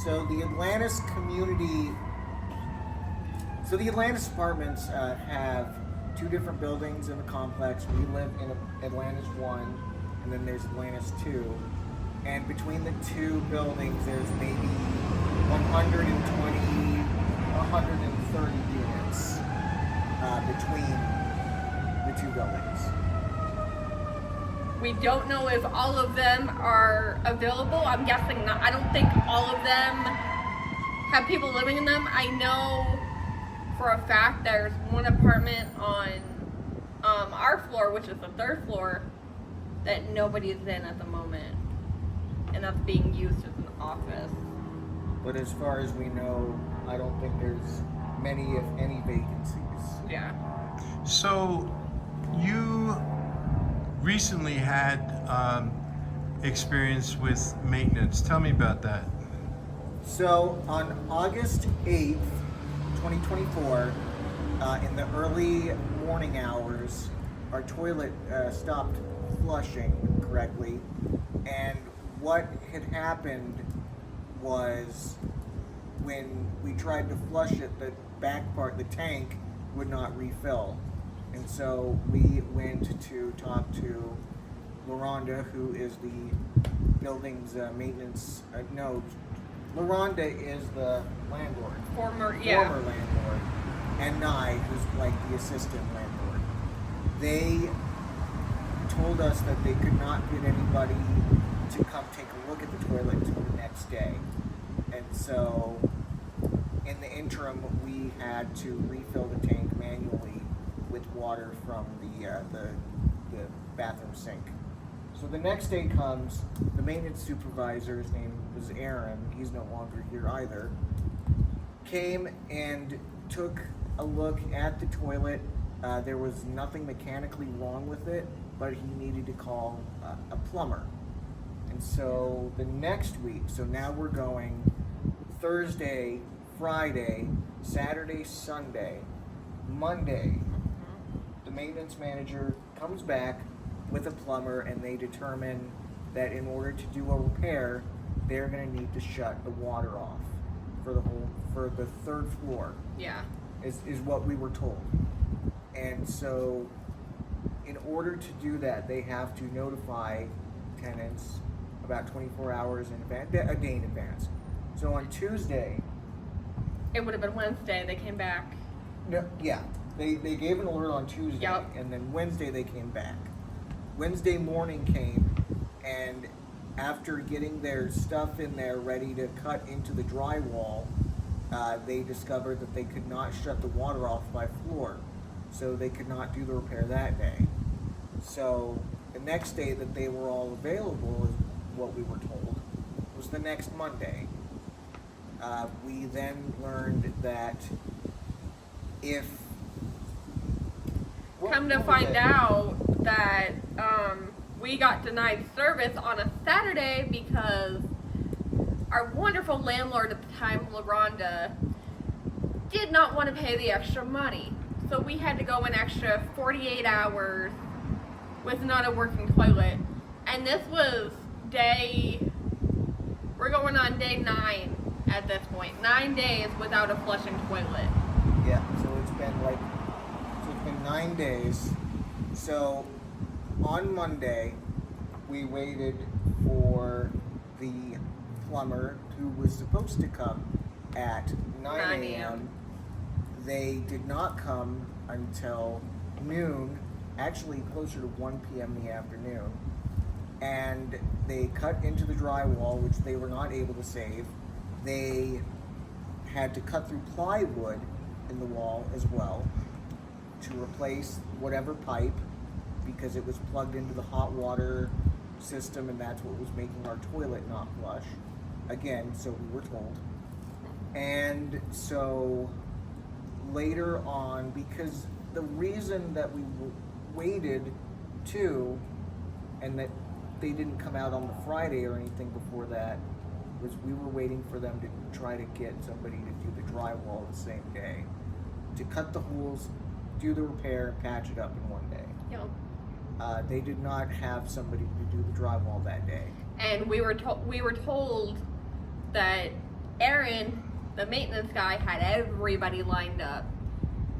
So the Atlantis community, so the Atlantis apartments have two different buildings in the complex. We live in Atlantis 1, and then there's Atlantis 2. And between the two buildings, there's maybe 120, 130 units between the two buildings. We don't know if all of them are available. I'm guessing not. I don't think all of them have people living in them. I know for a fact there's one apartment on our floor, which is the third floor, that nobody's in at the moment. And that's being used as an office. But as far as we know, I don't think there's many, if any, vacancies. Yeah. So you recently had experience with maintenance. Tell me about that. So on August 8th, 2024, in the early morning hours, our toilet stopped flushing correctly. And what had happened was when we tried to flush it, the back part, the tank, would not refill. And so we went to talk to LaRonda, who is the building's maintenance, LaRonda is the landlord. Former Landlord. And Nye, who's like the assistant landlord. They told us that they could not get anybody to come take a look at the toilet until the next day. And so in the interim, we had to refill the tank manually with water from the bathroom sink. So the next day comes, the maintenance supervisor, his name was Aaron, he's no longer here either, came and took a look at the toilet. There was nothing mechanically wrong with it, but he needed to call a plumber. And so the next week, so now we're going Thursday, Friday, Saturday, Sunday, Monday, the maintenance manager comes back with a plumber, and they determine that in order to do a repair, they're going to need to shut the water off for the third floor. Yeah. Is what we were told. And so in order to do that, they have to notify tenants about 24 hours in advance, a day in advance. So on Tuesday, It would have been Wednesday. They came back. they gave an alert on Tuesday, Yep. and then Wednesday they came back. Wednesday morning came, and after getting their stuff in there ready to cut into the drywall, they discovered that they could not shut the water off by floor, so they could not do the repair that day. So the next day that they were all available, is what we were told, was the next Monday. We then learned that if Come to find out that we got denied service on a Saturday because our wonderful landlord at the time, LaRonda, did not want to pay the extra money. So we had to go an extra 48 hours with not a working toilet. And this was we're going on day 9 at this point. 9 days without a flushing toilet. Yeah, so it's been 9 days. So on Monday, we waited for the plumber who was supposed to come at 9 a.m. They did not come until noon, actually closer to 1 p.m. in the afternoon. And they cut into the drywall, which they were not able to save. They had to cut through plywood in the wall as well to replace whatever pipe, because it was plugged into the hot water system, and that's what was making our toilet not flush. Again, so we were told. And so later on, because the reason that we waited too, and that they didn't come out on the Friday or anything before that, was we were waiting for them to try to get somebody to do the drywall the same day, to cut the holes, do the repair, and patch it up in one day. Yep. They did not have somebody to do the drywall that day. And we were told that Aaron, the maintenance guy, had everybody lined up.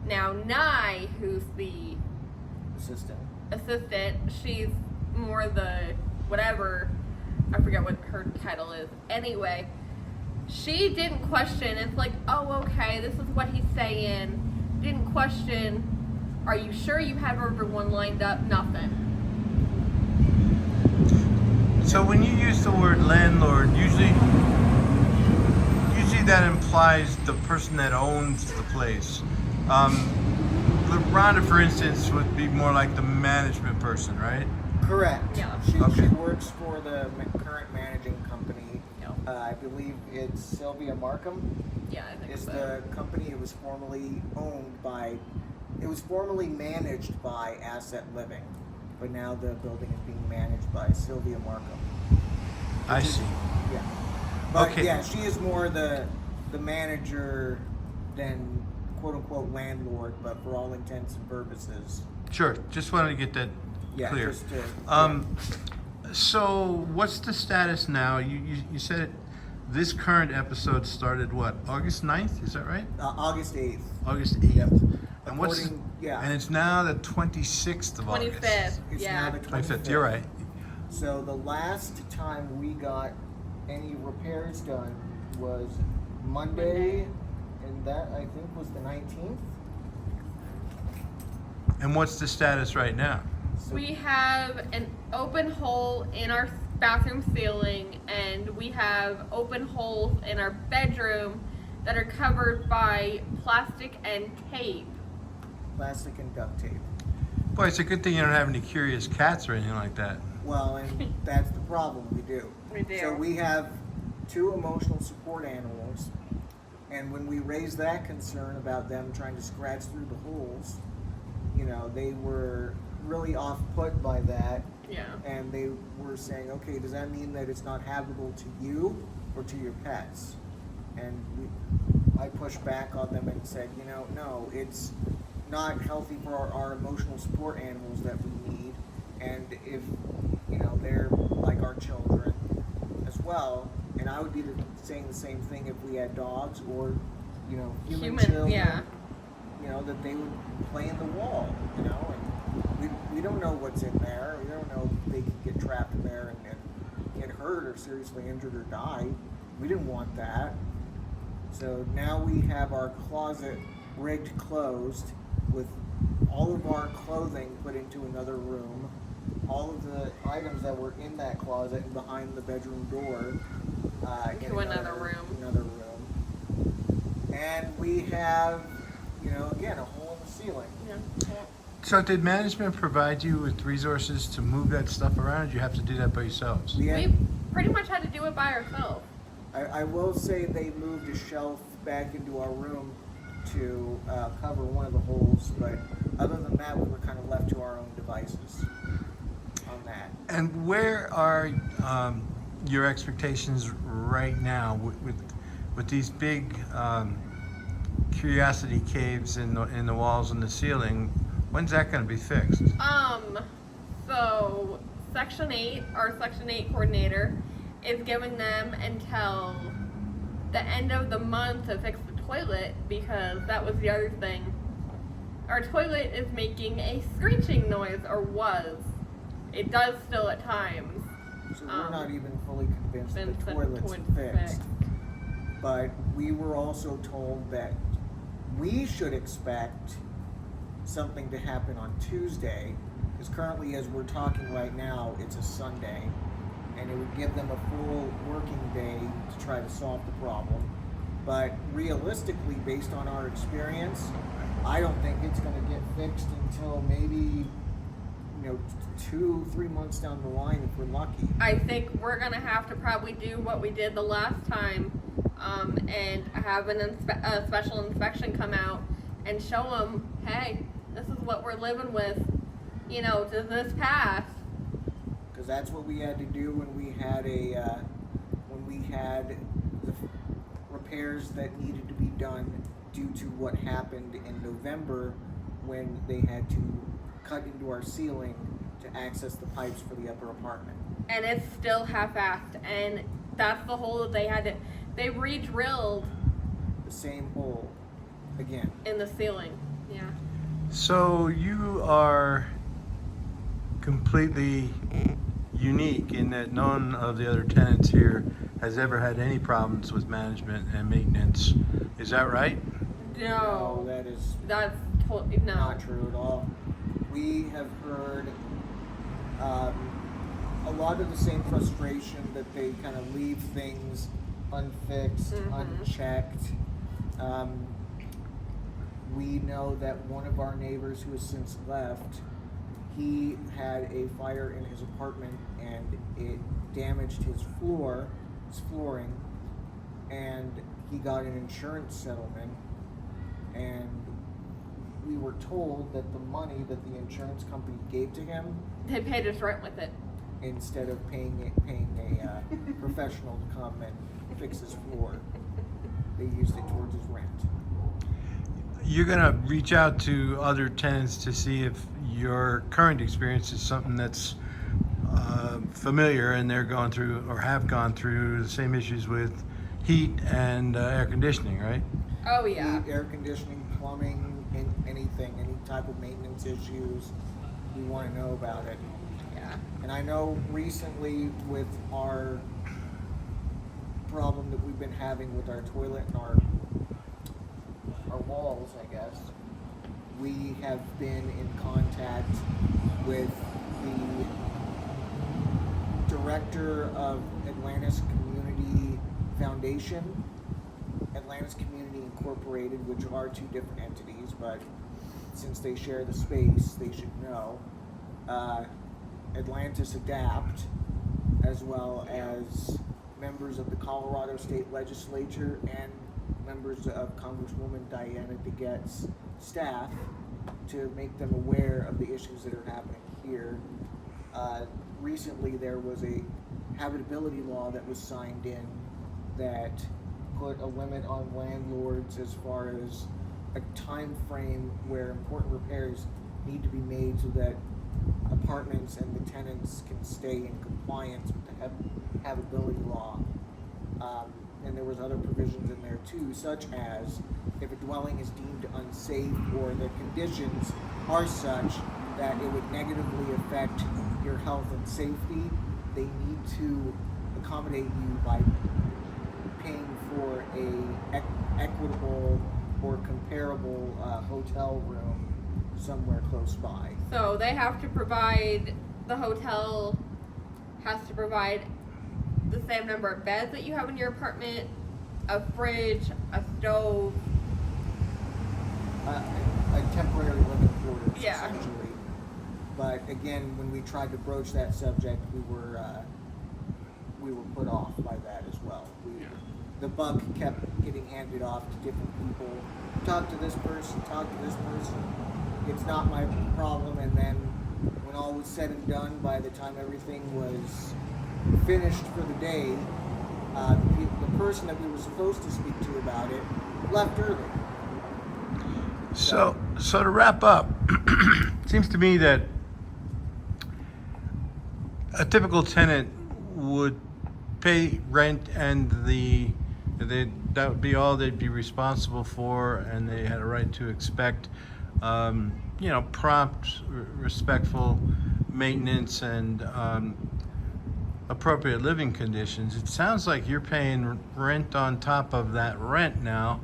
Now, Nye, who's the assistant, she's more the whatever, I forget what her title is. Anyway, she didn't question. It's like, oh, okay, this is what he's saying. Didn't question, are you sure you have everyone lined up? Nothing. So when you use the word landlord, usually that implies the person that owns the place. Rhonda, for instance, would be more like the management person, right? Correct. Yeah. She Okay. works for the current managing company. Yeah. I believe it's Sylvia Markham. Yeah, I think Is so. the company. It was formerly managed by Asset Living, but now the building is being managed by Sylvia Markham. I see. Yeah. But Okay. yeah, she is more the manager than quote unquote landlord, but for all intents and purposes. Sure. Just wanted to get that Yeah, clear. just to, So what's the status now? You said this current episode started what? August 9th? Is that right? August 8th. August 8th. Yep. And what's According- yeah. And it's now the 26th of August. 25th. It's Yeah. now the 25th. You're right. So the last time we got any repairs done was Monday, and that I think was the 19th. And what's the status right now? So We have an open hole in our bathroom ceiling, and we have open holes in our bedroom that are covered by plastic and tape. plastic and duct tape. Boy, it's a good thing you don't have any curious cats or anything like that. Well, and that's the problem. We do. We do. So we have 2 emotional support animals, and when we raised that concern about them trying to scratch through the holes, they were really off-put by that, Yeah. and they were saying, okay, does that mean that it's not habitable to you or to your pets? And I pushed back on them and said, no, it's not healthy for our emotional support animals that we need, and if they're like our children as well, and I would be saying the same thing if we had dogs or human children, yeah. that they would play in the wall, and we don't know what's in there. We don't know if they could get trapped in there and get hurt or seriously injured or die. We didn't want that. So now we have our closet rigged closed with all of our clothing put into another room, all of the items that were in that closet and behind the bedroom door in To another room. Another room. And we have, again, a hole in the ceiling. Yeah. So did management provide you with resources to move that stuff around? Or did you have to do that by yourselves? We had, We pretty much had to do it by ourselves. I will say they moved a shelf back into our room to cover one of the holes, but other than that, we were kind of left to our own devices on that. And where are your expectations right now with these big curiosity caves in the walls and the ceiling? When's that going to be fixed? So Section 8, our Section 8 coordinator, is giving them until the end of the month to fix the toilet, because that was the other thing. Our toilet is making a screeching noise, or was. It does still at times. So we're not even fully convinced that the Since toilet's fixed. But we were also told that we should expect something to happen on Tuesday, because currently, as we're talking right now, it's a Sunday, and it would give them a full working day to try to solve the problem. But realistically, based on our experience, I don't think it's going to get fixed until maybe 2-3 months down the line if we're lucky. I think we're gonna have to probably do what we did the last time, and have a special inspection come out and show them, hey, this is what we're living with. Does this pass? Because that's what we had to do when we had the repairs that needed to be done due to what happened in November when they had to cut into our ceiling to access the pipes for the upper apartment. And it's still half-assed, and that's the hole that they had to. They re-drilled the same hole again. in the ceiling. Yeah. So you are completely unique in that none of the other tenants here has ever had any problems with management and maintenance. Is that right? No, that is That's totally no. not true at all. We have heard a lot of the same frustration that they kind of leave things unfixed, unchecked. We know that one of our neighbors who has since left, he had a fire in his apartment and it damaged his flooring, and he got an insurance settlement, and we were told that the money that the insurance company gave to him, They paid us rent with it. instead of paying a professional to come and fix his floor, they used it towards his rent. You're gonna reach out to other tenants to see if your current experience is something that's familiar, and they're going through or have gone through the same issues with heat and air conditioning, right? Oh yeah. Heat, air conditioning, plumbing, anything, any type of maintenance issues, we want to know about it. Yeah. And I know recently with our problem that we've been having with our toilet and our walls, I guess, we have been in contact with the director of Atlantis Community Foundation, Atlantis Community Incorporated, which are two different entities, but since they share the space, they should know. Atlantis Adapt, as well as members of the Colorado State Legislature and members of Congresswoman Diana DeGette's staff, to make them aware of the issues that are happening here. Recently there was a habitability law that was signed in that put a limit on landlords as far as a time frame where important repairs need to be made so that apartments and the tenants can stay in compliance with the habitability law. And there was other provisions in there too, such as if a dwelling is deemed unsafe or the conditions are such that it would negatively affect your health and safety, they need to accommodate you by paying for a equitable or comparable hotel room somewhere close by. So they have to provide, the hotel has to provide the same number of beds that you have in your apartment, a fridge, a stove. A temporary living quarters, Yeah. essentially. But again, when we tried to broach that subject, we were put off by that as well. The buck kept getting handed off to different people. Talk to this person, talk to this person. It's not my problem. And then when all was said and done, by the time everything was finished for the day, the person that we were supposed to speak to about it left early. So to wrap up, it seems to me that a typical tenant would pay rent, and that would be all they'd be responsible for, and they had a right to expect, prompt, respectful maintenance and appropriate living conditions. It sounds like you're paying rent on top of that rent now,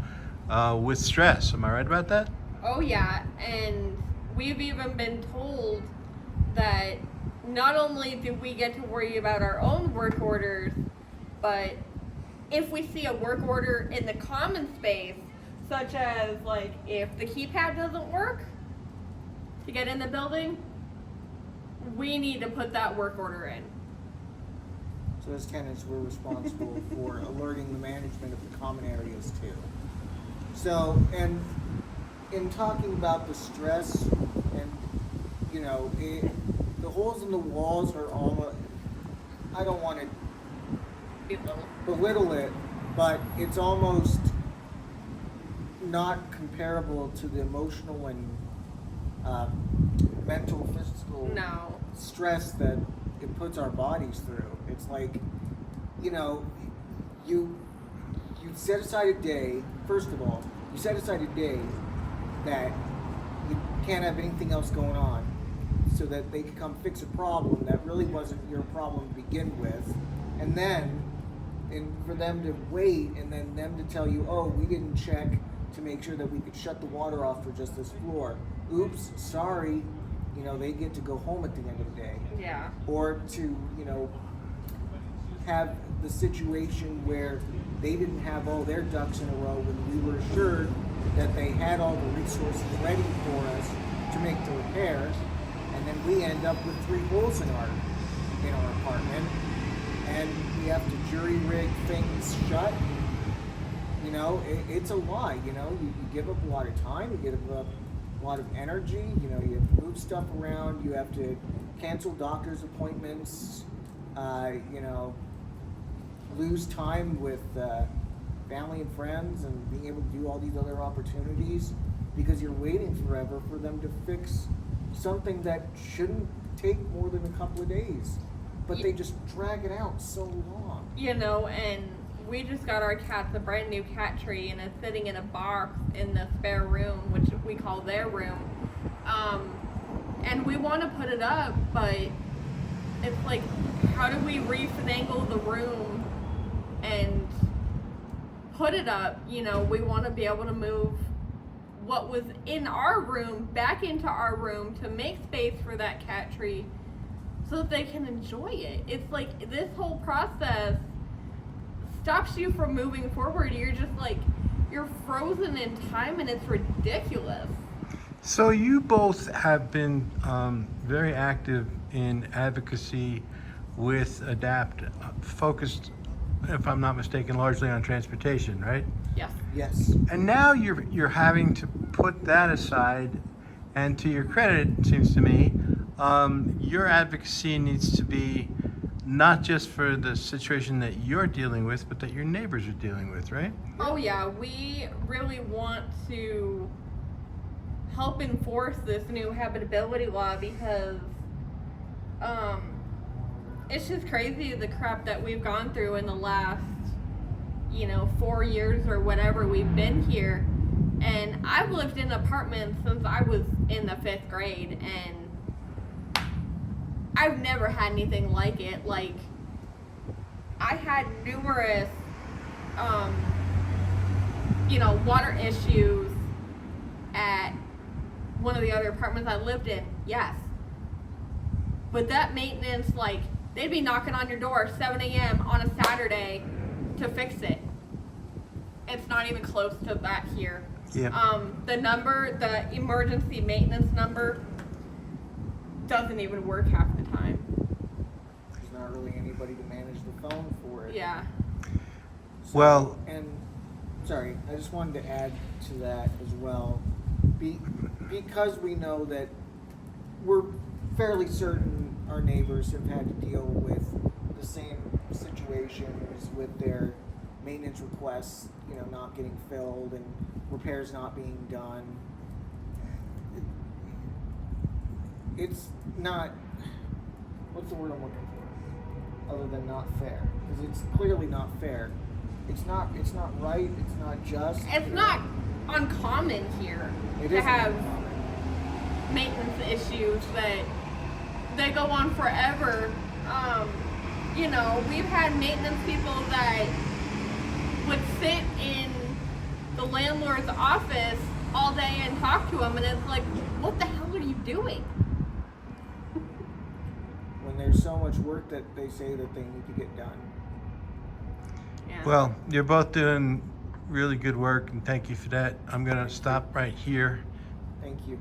with stress. Am I right about that? Oh yeah, and we've even been told that not only do we get to worry about our own work orders, but if we see a work order in the common space, such as like if the keypad doesn't work to get in the building, we need to put that work order in. So as tenants, we're responsible for alerting the management of the common areas too. So, and in talking about the stress and, the holes in the walls are almost, I don't want to belittle it, but it's almost not comparable to the emotional and mental, physical No. stress that it puts our bodies through. It's like, you set aside a day. First of all, you set aside a day that you can't have anything else going on, so that they could come fix a problem that really wasn't your problem to begin with, and then, and for them to wait, and then them to tell you, oh, we didn't check to make sure that we could shut the water off for just this floor. Oops, sorry. You know, they get to go home at the end of the day. Yeah. Or to, you know, have the situation where they didn't have all their ducks in a row when we were assured that they had all the resources ready for us to make the repairs, and then we end up with 3 holes in our apartment, and we have to jury rig things shut. You know, it's a lot. You know, you give up a lot of time, you give up a lot of energy. You know, you have to move stuff around, you have to cancel doctor's appointments. You know, lose time with family and friends, and being able to do all these other opportunities because you're waiting forever for them to fix something that shouldn't take more than a couple of days, but they just drag it out so long. You know, and we just got our cats a brand new cat tree, and it's sitting in a box in the spare room, which we call their room. And we want to put it up, but it's like, how do we refinagle the room and put it up? You know, we want to be able to move what was in our room back into our room to make space for that cat tree so that they can enjoy it. It's like this whole process stops you from moving forward. You're just like, you're frozen in time, and it's ridiculous. So you both have been very active in advocacy with ADAPT, focused, if I'm not mistaken, largely on transportation, right? Yes. Yes. And now you're having to put that aside, and to your credit, it seems to me, your advocacy needs to be not just for the situation that you're dealing with, but that your neighbors are dealing with, right? Oh yeah, we really want to help enforce this new habitability law because it's just crazy the crap that we've gone through in the last 4 years or whatever we've been here. And I've lived in apartments since I was in the 5th grade, and I've never had anything like it. Like, I had numerous water issues at one of the other apartments I lived in, yes. But that maintenance, like, they'd be knocking on your door 7 a.m. on a Saturday to fix it. It's not even close to that here. Yeah. The emergency maintenance number doesn't even work half the time. There's not really anybody to manage the phone for it. Yeah. So, Well- and sorry, I just wanted to add to that as well. Because we know that we're fairly certain our neighbors have had to deal with the same situations with their maintenance requests, not getting filled and repairs not being done. It's not, what's the word I'm looking for, other than not fair? Because it's clearly not fair. It's not right. It's not just. It's not uncommon here It to isn't have uncommon. maintenance issues that they go on forever. We've had maintenance people that would sit in the landlord's office all day and talk to him, and it's like, what the hell are you doing? When there's so much work that they say that they need to get done. Yeah. Well, you're both doing really good work, and thank you for that. I'm going to stop right here. Thank you.